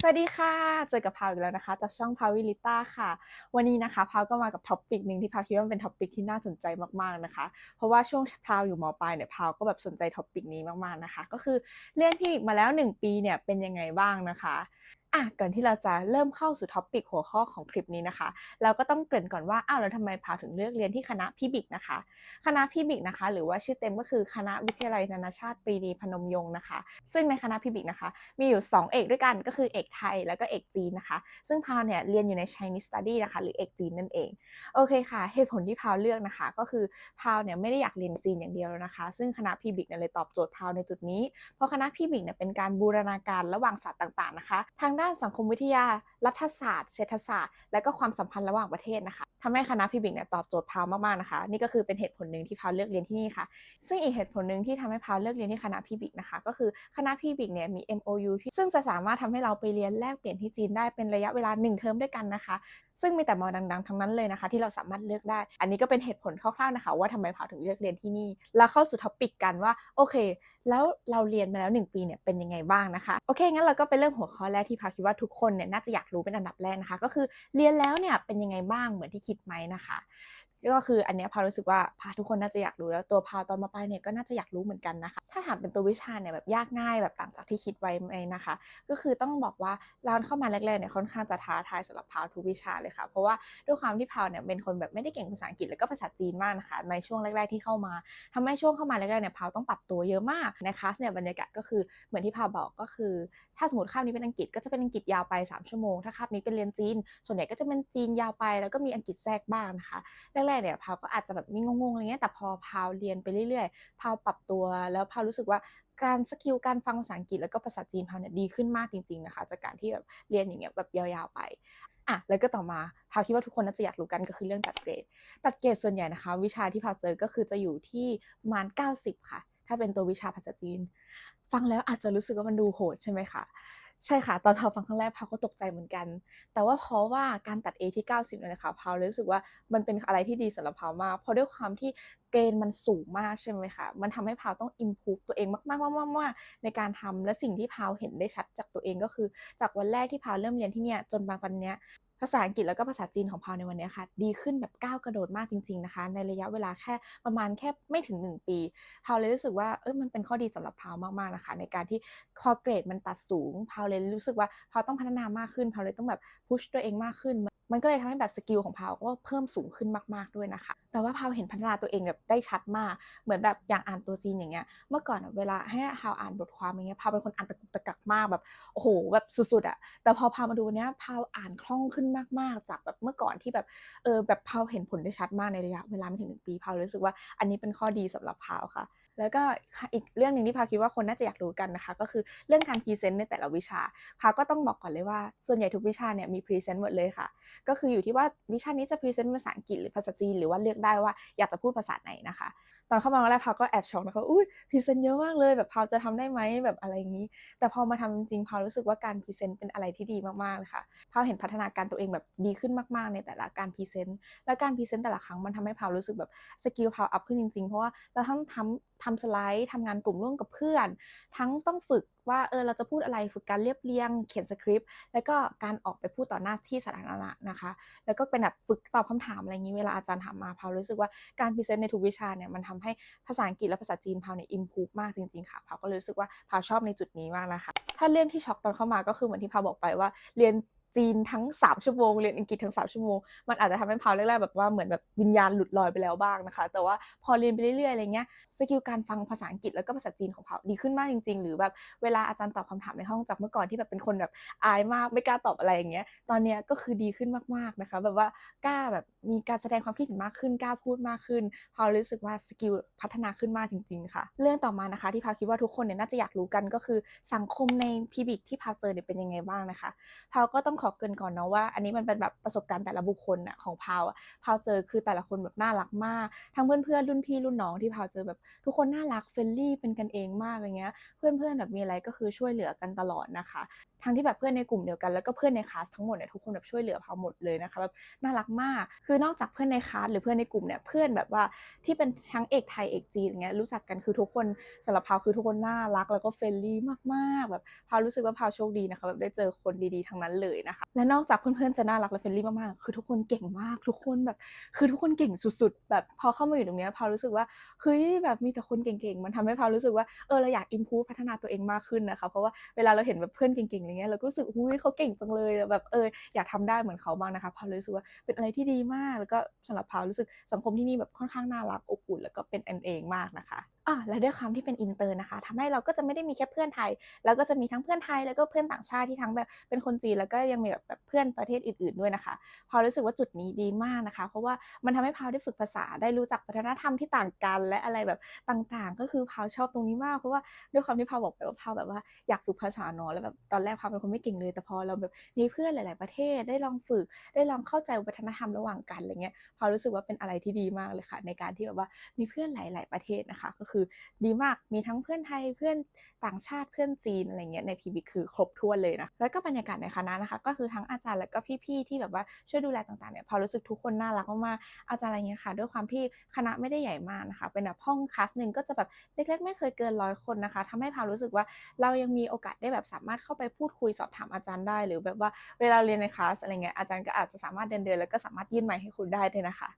สวัสดีค่ะเจอกับพาวอีกแล้วนะคะจากช่องพาวิลิต้าค่ะวันนี้นะคะพาวก็มากับท็อปิกหนึ่งที่พาวคิดว่ามันเป็นท็อปิกที่น่าสนใจมากๆนะคะเพราะว่าช่วงพาวอยู่มปลายเนี่ยพาวก็แบบสนใจท็อปิกนี้มากๆนะคะก็คือเรียนพี่มาแล้ว1 ปีเนี่ยเป็นยังไงบ้างนะคะก่อนที่เราจะเริ่มเข้าสู่ท็อปิกหัวข้อของคลิปนี้นะคะเราก็ต้องเกริ่นก่อนว่าแล้วทำไมพาวถึงเลือกเรียนที่คณะพี่บิ๊กนะคะคณะพี่บิ๊กนะคะหรือว่าชื่อเต็มก็คือคณะวิทยาลัยนานาชาติปรีดีพนมยงค์นะคะซึ่งในคณะพี่บิ๊กนะคะมีอยู่2เอกด้วยกันก็คือเอกไทยแล้วก็เอกจีนนะคะซึ่งพาวเนี่ยเรียนอยู่ใน Chinese Study นะคะหรือเอกจีนนั่นเองโอเคค่ะเหตุผลที่พาวเลือกนะคะก็คือพาวเนี่ยไม่ได้อยากเรียนจีนอย่างเดียวแล้วนะคะซึ่งคณะพี่บิ๊กเนี่ยเลยตอบโจทย์พาวในจุดนี้เพราะคณะพี่บิ๊กเนี่ยเป็นการบูรณาการระหว่างศาสตร์ต่างๆนะคะทางด้านสังคมวิทยารัฐศาสตร์เศรษฐศาสตร์และก็ความสัมพันธ์ระหว่างประเทศนะคะทำให้คณะพี่บิ๊กเนี่ยตอบโจทย์พาวมากๆนะคะนี่ก็คือเป็นเหตุผลหนึ่งที่พาวเลือกเรียนที่นี่ค่ะ ซึ่งอีกเหตุผลหนึ่งที่ทำให้พาวเลือกเรียนที่คณะพีบิกนะคะก็คือคณะพีบิกเนี่ยมี MOU ที่ซึ่งจะสามารถทำให้เราไปเรียนแลกเปลี่ยนที่จีนได้เป็นระยะเวลา1 เทอมด้วยกันนะคะซึ่งมีแต่มอดังๆทั้งนั้นเลยนะคะที่เราสามารถเลือกได้อันนี้ก็เป็นเหตุผลคร่าวๆนะคะว่าทำไมพาวถึงเลือกเรียนที่นี่แล้วเข้าสู่ท็อปิกกันว่าโอเคแล้วเราเรียนมาแล้ว1 ปีเนี่ยเป็นยังไงบ้างนะคะโอเคงั้นเราก็ไปเริ่มหัวข้อแรกที่พาวคิดว่าทุกคนเนี่ยน่าจะอยากรู้เป็นอันดับแรกนะคะก็คือเรียนแล้วเนี่ยเป็นยังไงบ้างเหมือนที่คิดไหมนะคะก็คืออันเนี้ยพาวรู้สึกว่าทุกคนน่าจะอยากรู้แล้วตัวพาวตอนมปลายเนี่ยก็น่าจะอยากรู้เหมือนกันนะคะถ้าถามเป็นตัววิชาเนี่ยแบบยากง่ายแบบต่างจากที่คิดไว้ไหมนะคะก็คือต้องบอกว่าตอนเข้ามาแรกๆเนี่ยค่อนข้างจะท้าทายสำหรับพาวทุกวิชาเลยค่ะเพราะว่าด้วยความที่พาวเนี่ยเป็นคนแบบไม่ได้เก่งภาษาอังกฤษแล้วก็ภาษาจีนมากนะคะในช่วงแรกๆที่เข้ามาทำให้ช่วงเข้ามาแรกๆเนี่ยพาวต้องปรับตัวเยอะมากในคลาสเนี่ยบรรยากาศก็คือเหมือนที่พาวบอกก็คือถ้าสมมติคาบนี้เป็นอังกฤษก็จะเป็นอังกฤษยาวไป3 ชั่วโมงถ้าคาบนี้เป็นเรียนจีนส่วนใหญ่ก็จะเป็นจีนยาวไปแล้วก็มีอังกฤษแทรกบ้างนะคะ แรกๆเนี่ยพาวก็อาจจะแบบมีงงๆอะไรเงี้ยแต่พอพาวเรียนไปเรื่อยๆพาวปรับตัวแล้วพาวรู้สึกว่าการสกิลการฟังภาษาอังกฤษแล้วก็ภาษาจีนพาวเนี่ยดีขึ้นมากจริงๆนะคะจากการที่แบบเรียนอย่างเงี้ยแบบยาวๆไปแล้วก็ต่อมาพาวคิดว่าทุกคนน่าจะอยากรู้กันก็คือเรื่องตัดเกรดส่วนใหญ่นะคะวิชาที่พาวเจอก็คือจะอยู่ที่ประมาณ90ค่ะถ้าเป็นตัววิชาภาษาจีนฟังแล้วอาจจะรู้สึกว่ามันดูโหดใช่ไหมคะใช่ค่ะตอนพาวฟังครั้งแรกพาวก็ตกใจเหมือนกัน แต่ว่าเพราะว่าการตัด A ที่90เนี่ยนะคะพาวรู้สึกว่ามันเป็นอะไรที่ดีสำหรับพาวมากเพราะด้วยความที่เกรดมันสูงมากใช่ไหมคะมันทำให้พาวต้อง improve ตัวเองมากๆๆๆๆในการทำและสิ่งที่พาวเห็นได้ชัดจากตัวเองก็คือจากวันแรกที่พาวเริ่มเรียนที่เนี่ยจนมาวันเนี้ยภาษาอังกฤษแล้วก็ภาษาจีนของพาวในวันเนี้ยค่ะดีขึ้นแบบก้าวกระโดดมากจริงๆนะคะในระยะเวลาแค่ประมาณแค่ไม่ถึง1 ปีพาวเลยรู้สึกว่ามันเป็นข้อดีสำหรับพาวมากๆนะคะในการที่พอเกรดมันตัดสูงพาวเลยรู้สึกว่าพาวต้องพัฒนามากขึ้นพาวเลยต้องแบบพุชตัวเองมากขึ้นมันก็เลยทำให้แบบสกิลของพาวก็เพิ่มสูงขึ้นมากๆด้วยนะคะแต่ว่าพาวเห็นพัฒนาตัวเองแบบได้ชัดมากเหมือนแบบอย่างอ่านตัวจีนอย่างเงี้ยเมื่อก่อนเวลาให้พาวอ่านบทความอย่างเงี้ยพาวเป็นคนอ่านตะกุกตะกักมากแบบโอ้โฮแบบสุดๆอะแต่พอพาวมาดูอันเนี้ยพาวอ่านคล่องขึ้นมากๆจากแบบเมื่อก่อนที่แบบแบบพาวเห็นผลได้ชัดมากในระยะเวลาไม่ถึง1 ปีพาวรู้สึกว่าอันนี้เป็นข้อดีสำหรับพาวค่ะแล้วก็อีกเรื่องหนึ่งที่พาวคิดว่าคนน่าจะอยากรู้กันนะคะก็คือเรื่องการพรีเซนต์ในแต่ละวิชาพาวก็ต้องบอกก่อนเลยว่าส่วนใหญ่ทุกวิชาเนี่ยมีพรีเซนต์หมดเลยค่ะก็คืออยู่ที่ว่าวิชานี้จะพรีเซนต์ภาษาอังกฤษหรือภาษาจีนหรือว่าเลือกได้ว่าอยากจะพูดภาษาไหนนะคะตอนเข้ามาวันแรกพาวก็แอบช็อกนะคะอุ๊ยพรีเซนต์เยอะมากเลยแบบพาวจะทำได้ไหมแบบอะไรอย่างงี้แต่พอมาทำจริงๆพาวรู้สึกว่าการพรีเซนต์เป็นอะไรที่ดีมากๆเลยค่ะพาวเห็นพัฒนาการตัวเองแบบดีขึ้นมากๆในแต่ละการพรีเซนต์และการพรีเซนต์แต่ละครั้งมันทำให้พาวรู้สึกแบบสกิลพาวอัปขึ้นจริงๆเพราะว่าเราทั้งทำสไลด์ทำงานกลุ่มร่วมกับเพื่อนทั้งต้องฝึกว่าเราจะพูดอะไรฝึกการเรียบเรียงเขียนสคริปต์แล้วก็การออกไปพูดต่อหน้าที่สาธารณะนะคะแล้วก็เป็นแบบฝึกตอบคำถามอะไรงี้เวลาอาจารย์ถามมาพาวรู้สึกว่าการพรีเซนต์ในทุกวิชาเนี่ยมันทำให้ภาษาอังกฤษและภาษาจีนพาวเนี่ย improve มากจริงๆค่ะพาวก็เลยรู้สึกว่าพาวชอบในจุดนี้มากนะคะถ้าเรื่องที่ช็อกตอนเข้ามาก็คือเหมือนที่พาวบอกไปว่าเรียนจีนทั้ง3 ชั่วโมงเรียนอังกฤษทั้ง3 ชั่วโมงมันอาจจะทำให้พาวแรกๆแบบว่าเหมือนแบบวิญญาณหลุดลอยไปแล้วบ้างนะคะแต่ว่าพอเรียนไปเรื่อยๆอะไรเงี้ยสกิลการฟังภาษาอังกฤษแล้วก็ภาษาจีนของพาวดีขึ้นมากจริงๆหรือแบบเวลาอาจารย์ตอบคำถามในห้องจากเมื่อก่อนที่แบบเป็นคนแบบอายมากไม่กล้าตอบอะไรอย่างเงี้ยตอนเนี้ยก็คือดีขึ้นมากๆนะคะแบบว่ากล้าแบบมีการแสดงความคิดเห็นมากขึ้นกล้าพูดมากขึ้นพาวรู้สึกว่าสกิลพัฒนาขึ้นมากจริงๆค่ะเรื่องต่อมานะคะที่พาวคิดว่าทุกคนเนี่ยน่าจะอยากรู้กันก็คือสังคมใน PBIC ที่พาวเจอเนี่ยเป็นยังไงบ้างนะคะพาวก็ต้องขอเกริ่นก่อนเนาะว่าอันนี้มันเป็นแบบประสบการณ์แต่ละบุคคลน่ะของพาวอะพาวเจอคือแต่ละคนแบบน่ารักมากทั้งเพื่อนๆรุ่นพี่รุ่นน้องที่พาวเจอแบบทุกคนน่ารัก friendly เป็นกันเองมากอะไรเงี้ยเพื่อนๆแบบมีอะไรก็คือช่วยเหลือกันตลอดนะคะ ทั้งที่แบบเพื่อนในกลุ่มเดียวกันแล้วก็เพื่อนในคลาสทั้งหมดเนี่ยทุกคนแบบช่วยเหลือพาวหมดเลยนะคะแบบน่ารักมากคือนอกจากเพื่อนในคลาสหรือเพื่อนในกลุ่มเนี่ยเพื่อนแบบว่าที่เป็นทั้งเอกไทยเอกจีนอย่างเงี้ยรู้จักกันคือทุกคนสำหรับพาวคือทุกคนน่ารักแล้วก็เฟรนลี่มากๆแบบพาวรู้สึกว่าพาวโชคดีนะคะแบบได้เจอคนดีๆทั้งนั้นเลยนะคะและนอกจากเพื่อนๆจะน่ารักและเฟรนลี่มากๆคือทุกคนเก่งมากทุกคนแบบคือทุกคนเก่งสุดๆแบบพอเข้ามาอยู่ตรงเนี้ยพาวรู้สึกว่าเฮ้ยแบบมีแต่คนเก่งๆมันทำให้พาวรู้สึกว่าเราอยาก improve พัฒนาตัวเองมากขึ้นนะคะเพราะว่าเวลาเราเห็นแบบเพื่อนเก่งๆอะไรเงี้ยเราก็รู้สึกอุ๊ยเขาเก่งจังเลยแบบอยากทำได้เหมือนเขาบ้างนะคะพาวเลยรู้สึกว่าเป็นอะไรที่ดีมากแล้วก็สำหรับพาวรู้สึกสังคมที่นี่แบบค่อนข้างน่ารักอบอุ่นแล้วก็เป็นกันเองมากนะคะและด้วยความที่เป็นอินเตอร์นะคะทำให้เราก็จะไม่ได้มีแค่เพื่อนไทยแล้วก็จะมีทั้งเพื่อนไทยแล้วก็เพื่อนต่างชาติที่ทั้งแบบเป็นคนจีนแล้วก็ยังมีแบบเพื่อนประเทศอื่นๆด้วยนะคะพาวรู้สึกว่าจุดนี้ดีมากนะคะเพราะว่ามันทำให้พาวได้ฝึกภาษาได้รู้จักวัฒนธรรมที่ต่างกันและอะไรแบบต่างๆก็คือพาวชอบตรงนี้มากเพราะว่าด้วยความที่พาวบอกไปว่าพาวแบบว่าอยากฝึกภาษาเนาะแล้วแบบตอนแรกพาวเป็นคนไม่เก่งเลยแต่พอเราแบบมีเพื่อนหลายๆประเทศได้ลองฝึกได้ลองเข้าใจวัฒนธรรมระหว่างกันอะไรเงี้ยพาวรู้สึกว่าเป็นอะไรที่ดีมากเลยค่ะในการที่แบบว่ามีเพื่อนหลายๆประเทศนะคะก็คือดีมากมีทั้งเพื่อนไทยเพื่อนต่างชาติเพื่อนจีนอะไรเงี้ยใน PB คือครบถ้วนเลยนะแล้วก็บรรยากาศในคณะนะคะก็คือทั้งอาจารย์แล้วก็พี่ๆที่แบบว่าช่วยดูแลต่างๆเนี่ยพาวรู้สึกทุกคนน่ารักมากๆอาจารย์อะไรเงี้ยค่ะด้วยความที่คณะไม่ได้ใหญ่มากนะคะเป็นแบบห้องคลาสนึงก็จะแบบเล็กๆไม่เคยเกิน100คนนะคะทำให้พาวรู้สึกว่าเรายังมีโอกาสได้แบบสามารถเข้าไปพูดคุยสอบถามอาจารย์ได้หรือแบบว่าเวลาเรียนในคลาสอะไรเงี้ยอาจารย์ก็อาจจะสามารถเดินๆแล้วก็สามารถยื่นไมค์ให้คุณได้ด้วยนะคะ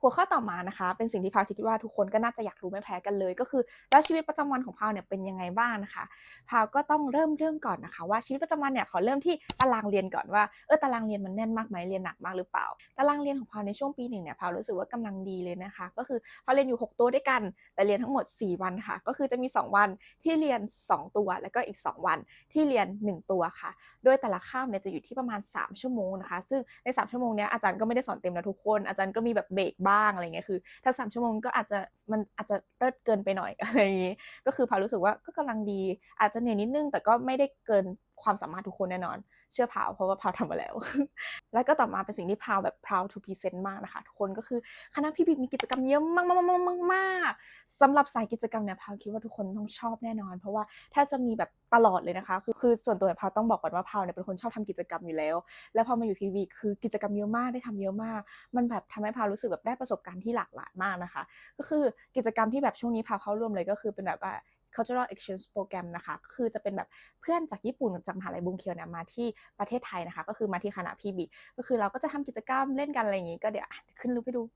หัวข้อต่อมานะคะเป็นสิ่งที่พาวคิดว่าทุกคนก็น่าจะอยากรู้ไม่แพ้กันเลยก็คือแล้วชีวิตประจำวันของพาวเนี่ยเป็นยังไงบ้างนะคะพาวก็ต้องเริ่มเรื่องก่อนนะคะว่าชีวิตประจำวันเนี่ยขอเริ่มที่ตารางเรียนก่อนว่าตารางเรียนมันแน่นมากไหมเรียนหนักมากหรือเปล่าตารางเรียนของพาวในช่วงปี1เนี่ยพาวรู้สึกว่ากำลังดีเลยนะคะก็คือพาวเรียนอยู่6ตัวด้วยกันแต่เรียนทั้งหมด4วันค่ะก็คือจะมี2วันที่เรียน2ตัวแล้วก็อีก2วันที่เรียน1ตัวค่ะโดยแต่ละคาบเนี่ยจะอยู่ที่ประมาณ3ชั่วโมงนะคะซึ่งใน3ชั่วโมงเนี้ยอาจารย์ก็ไม่ได้สอนเต็มนะทุกคนอาจารย์ก็มีแบบเบรกบ้างอะไรเงี้ยคือถ้า3ชั่วโมงก็มันอาจจะเลิศเกินไปหน่อยอะไรอย่างงี้ก็คือพาวรู้สึกว่าก็กำลังดีอาจจะเหนื่อยนิดนึงแต่ก็ไม่ได้เกินความสามารถทุกคนแน่นอนเชื่อพาวเพราะว่าพาวทำมาแล้วแล้วก็ต่อมาเป็นสิ่งที่พาวแบบ proud to present มากนะคะทุกคนก็คือคณะพี่บิ๊กมีกิจกรรมเยอะมากๆๆๆๆสำหรับสายกิจกรรมเนี่ยพาวคิดว่าทุกคนต้องชอบแน่นอนเพราะว่าแทบจะมีแบบตลอดเลยนะคะคือส่วนตัวเนี่ยพาวต้องบอกก่อนว่าพาวเนี่ยเป็นคนชอบทำกิจกรรมอยู่แล้วแล้วพอมาอยู่ PV คือกิจกรรมเยอะมากได้ทำเยอะมากมันแบบทำให้พาวรู้สึกแบบได้ประสบการณ์ที่หลากหลายมากนะคะก็คือกิจกรรมที่แบบช่วงนี้พาเข้าร่วมเลยก็คือเป็นแบบว่า cultural exchange program นะคะคือจะเป็นแบบเพื่อนจากญี่ปุ่นจากมหาลัยบุงเคียวเนี่ยมาที่ประเทศไทยนะคะก็คือมาที่คณะพี่บิ๊กก็คือเราก็จะทำกิจกรรมเล่นกันอะไรอย่างงี้ก็เดี๋ยวขึ้นรูปให้ดู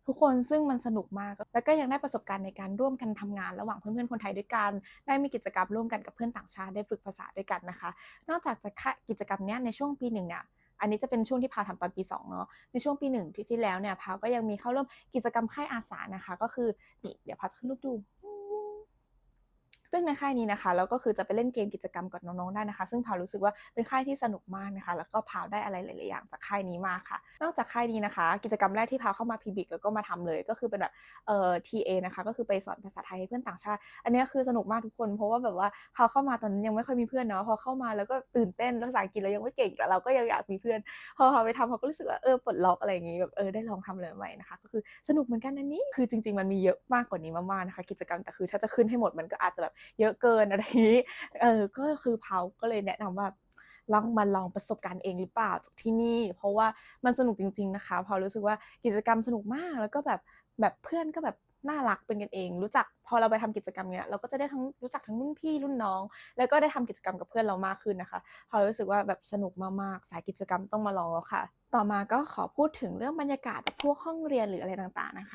ทุกคนซึ่งมันสนุกมากแล้วก็ยังได้ประสบการณ์ในการร่วมกันทำงานระหว่างเพื่อนๆคนไทยด้วยกันได้มีกิจกรรมร่วมกันกับเพื่อนต่างชาติได้ฝึกภาษาด้วยกันนะคะนอกจากจะกิจกรรมเนี้ยในช่วงปี1เนี่ยอันนี้จะเป็นช่วงที่พาวทำตอนปี2เนาะในช่วงปี1ที่แล้วเนี่ยพาวก็ยังมีเข้าร่วมกิจกรรมค่ายอาสานะคะก็คือนี่เดี๋ยวพาวจะขึ้นรูปดู ซึ่งในค่ายนี้นะคะเราก็คือจะไปเล่นเกมกิจกรรมกับน้องๆได้นะคะซึ่งพาวรู้สึกว่าเป็นค่ายที่สนุกมากนะคะแล้วก็พาวได้อะไรหลายๆอย่างจากค่ายนี้มากค่ะนอกจากค่ายนี้นะคะกิจกรรมแรกที่พาวเข้ามา PBIC แล้วก็มาทำเลยก็คือเป็นแบบTA นะคะก็คือไปสอนภาษาไทยให้เพื่อนต่างชาติอันนี้คือสนุกมากทุกคนเพราะว่าแบบว่าพาวเข้ามาตอนนั้นยังไม่ค่อยมีเพื่อนเนาะพอเข้ามาแล้วก็ตื่นเต้นภาษาอังกฤษเรายังไม่เก่งแต่เราก็ยังอยากมีเพื่อนพอพาวไปทำพาวก็รู้สึกว่าปลดล็อกอะไรอย่างงี้แบบได้ลองทำอะไรใหม่ๆนะคะก็คือสนุกเหมือนกันอันนี้คือจริงๆมันมีเยอะมากกว่านี้มากๆนะคะกิจกรรมแต่คือถ้าจะขึ้นให้หมดมันก็อาจจะแบบเยอะเกินอะไรอย่างงี้ก็คือพาวก็เลยแนะนำว่าลองประสบการณ์เองหรือเปล่าจากที่นี่เพราะว่ามันสนุกจริงๆนะคะพาวรู้สึกว่ากิจกรรมสนุกมากแล้วก็แบบเพื่อนก็แบบน่ารักเป็นกันเองรู้จักพอเราไปทำกิจกรรมเนี้ยเราก็จะได้ทั้งรู้จักทั้งรุ่นพี่รุ่นน้องแล้วก็ได้ทำกิจกรรมกับเพื่อนเรามากขึ้นนะคะพาวรู้สึกว่าแบบสนุกมากๆสายกิจกรรมต้องมาลองแล้วค่ะต่อมาก็ขอพูดถึงเรื่องบรรยากาศแบบพวกห้องเรียนหรืออะไรต่างๆนะค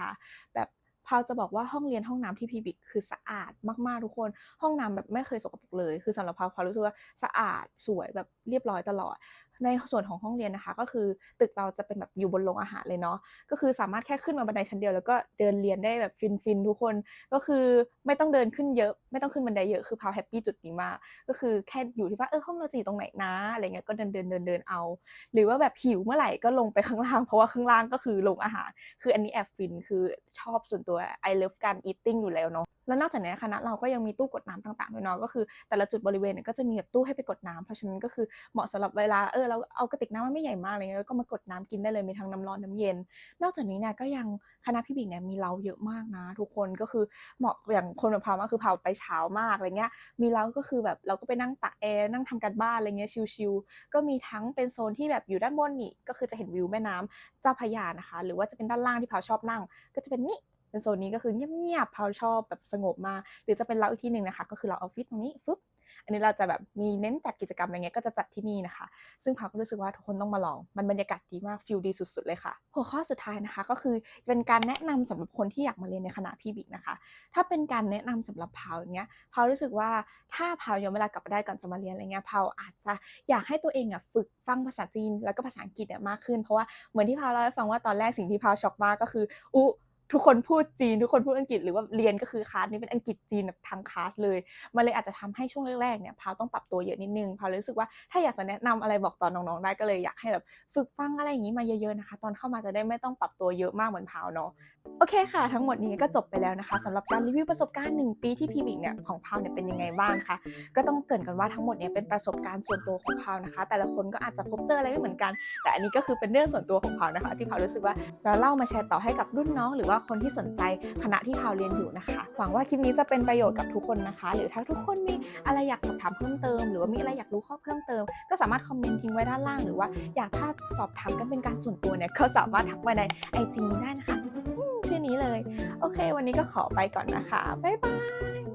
ะแบบพาวจะบอกว่าห้องเรียนห้องน้ำที่ PBIC คือสะอาดมากๆทุกคนห้องน้ำแบบไม่เคยสกปรกเลยคือสำหรับพาวรู้สึกว่าสะอาดสวยแบบเรียบร้อยตลอดในส่วนของห้องเรียนนะคะก็คือตึกเราจะเป็นแบบอยู่บนโรงอาหารเลยเนาะก็คือสามารถแค่ขึ้นมาบันไดชั้นเดียวแล้วก็เดินเรียนได้แบบฟินๆทุกคนก็คือไม่ต้องเดินขึ้นเยอะไม่ต้องขึ้นบันไดเยอะคือพาวแฮปปีจุดนี้มากก็คือแค่อยู่ที่ว่าห้องเราจะอยู่ตรงไหนนะอะไรเงี้ยก็เดินเอาหรือว่าแบบหิวเมื่อไหร่ก็ลงไปข้างล่างเพราะว่าข้างล่างก็คือโรงอาหารคืออันนี้แอบฟินคือชอบส่วนตัว I love การ eating อยู่แล้วเนาะ แล้วนอกจากนี้คณะเราก็ยังมีตู้กดน้ำต่างๆด้วยเนาะก็คือแต่ละจุดบริเวณเนี่ยก็จะมีแบบตู้ให้ไปกดน้ำเพราะฉะนั้นก็คือเหมาะสำหรับเวลาเราเอากระติกน้ำมันไม่ใหญ่มากอะไรเงี้ยแล้วก็มากดน้ำกินได้เลยมีทั้งน้ำร้อนน้ำเย็นนอกจากนี้เนี่ยก็ยังคณะพี่บิ๊กเนี่ยมีเล้าเยอะมากนะทุกคนก็คือเหมาะอย่างคนแบบพาวมากคือพาวไปเช้ามากอะไรเงี้ยมีเล้าก็คือแบบเราก็ไปนั่งตากแอร์นั่งทำการบ้านอะไรเงี้ยชิลๆก็มีทั้งเป็นโซนที่แบบอยู่ด้านบนนี่ก็คือจะเห็นวิวแม่น้ำเจ้าพระยานะคะหรือว่าจะเป็นด้านล่างที่พาวชอบนั่งก็จะเป็นนี่ เป็นโซนนี้ก็คือเงียบๆพาวชอบแบบสงบมากหรือจะเป็นเล้าอีกที่หนึ่งนะคะก็คือเล้าออฟฟิศตรงนี้ฟึบอันนี้เราจะแบบมีเน้นจัดกิจกรรมอะไรเงี้ยก็จะจัดที่นี่นะคะซึ่งพาวก็รู้สึกว่าทุกคนต้องมาลองมันบรรยากาศดีมากฟีลดีสุดๆเลยค่ะหัวข้อสุดท้ายนะคะก็คือเป็นการแนะนำสำหรับคนที่อยากมาเรียนในคณะพี่บิ๊กนะคะถ้าเป็นการแนะนำสำหรับพาวอย่างเงี้ยพาวรู้สึกว่าถ้าพาวย้อนเวลากลับไปได้ก่อนจะมาเรียนอะไรเงี้ยพาวอาจจะอยากให้ตัวเองอะฝึกฟังภาษาจีนแล้วก็ภาษาอังกฤษมากขึ้นเพราะว่าเหมือนที่พาวเล่าให้ฟังว่าตอนแรกสิ่งที่พาวช็อกมากก็คือทุกคนพูดจีนทุกคนพูดอังกฤษหรือว่าเรียนก็คือคลาสนี้เป็นอังกฤษจีนแบบทั้งคลาสเลยมันเลยอาจจะทำให้ช่วงแรกๆเนี่ยพาวต้องปรับตัวเยอะนิดนึงพาวรู้สึกว่าถ้าอยากจะแนะนำอะไรบอกตอนน้องๆได้ก็เลยอยากให้แบบฝึกฟังอะไรอย่างนี้มาเยอะๆนะคะตอนเข้ามาจะได้ไม่ต้องปรับตัวเยอะมากเหมือนพาวเนาะโอเคค่ะทั้งหมดนี้ก็จบไปแล้วนะคะสำหรับการรีวิวประสบการณ์1ปีที่พีบิกเนี่ยของพาวเนี่ยเป็นยังไงบ้างคะก็ต้องเกริ่นกันว่าทั้งหมดเนี่ยเป็นประสบการณ์ส่วนตัวของพาวนะคะแต่ละคนก็อาจจะพบเจออะไรไม่เหมือนกันแต่อันนี้ก็คือเป็นเรื่องส่วนตัวของพาวนะคะที่พาวรู้สึกว่าเราเล่ามาแชร์ต่อให้กับรุ่นน้องหรือว่าคนที่สนใจคณะที่พาวเรียนอยู่นะคะหวังว่าคลิปนี้จะเป็นประโยชน์กับทุกคนนะคะหรือถ้าทุกคนมีอะไรอยากสอบถามเพิ่มเติมหรือว่ามีอะไรอยากรู้ข้อเพิ่มเติมก็สามารถคอมเมนต์ทิ้งไว้ด้านล่างหรือว่าอยากถ้าสอบถามกันเป็นการส่วนตัวเนี่ยก็สามารถทักมาใน IG นี้ได้นะคะชื่อนี้เลยโอเควันนี้ก็ขอไปก่อนนะคะบ๊ายบาย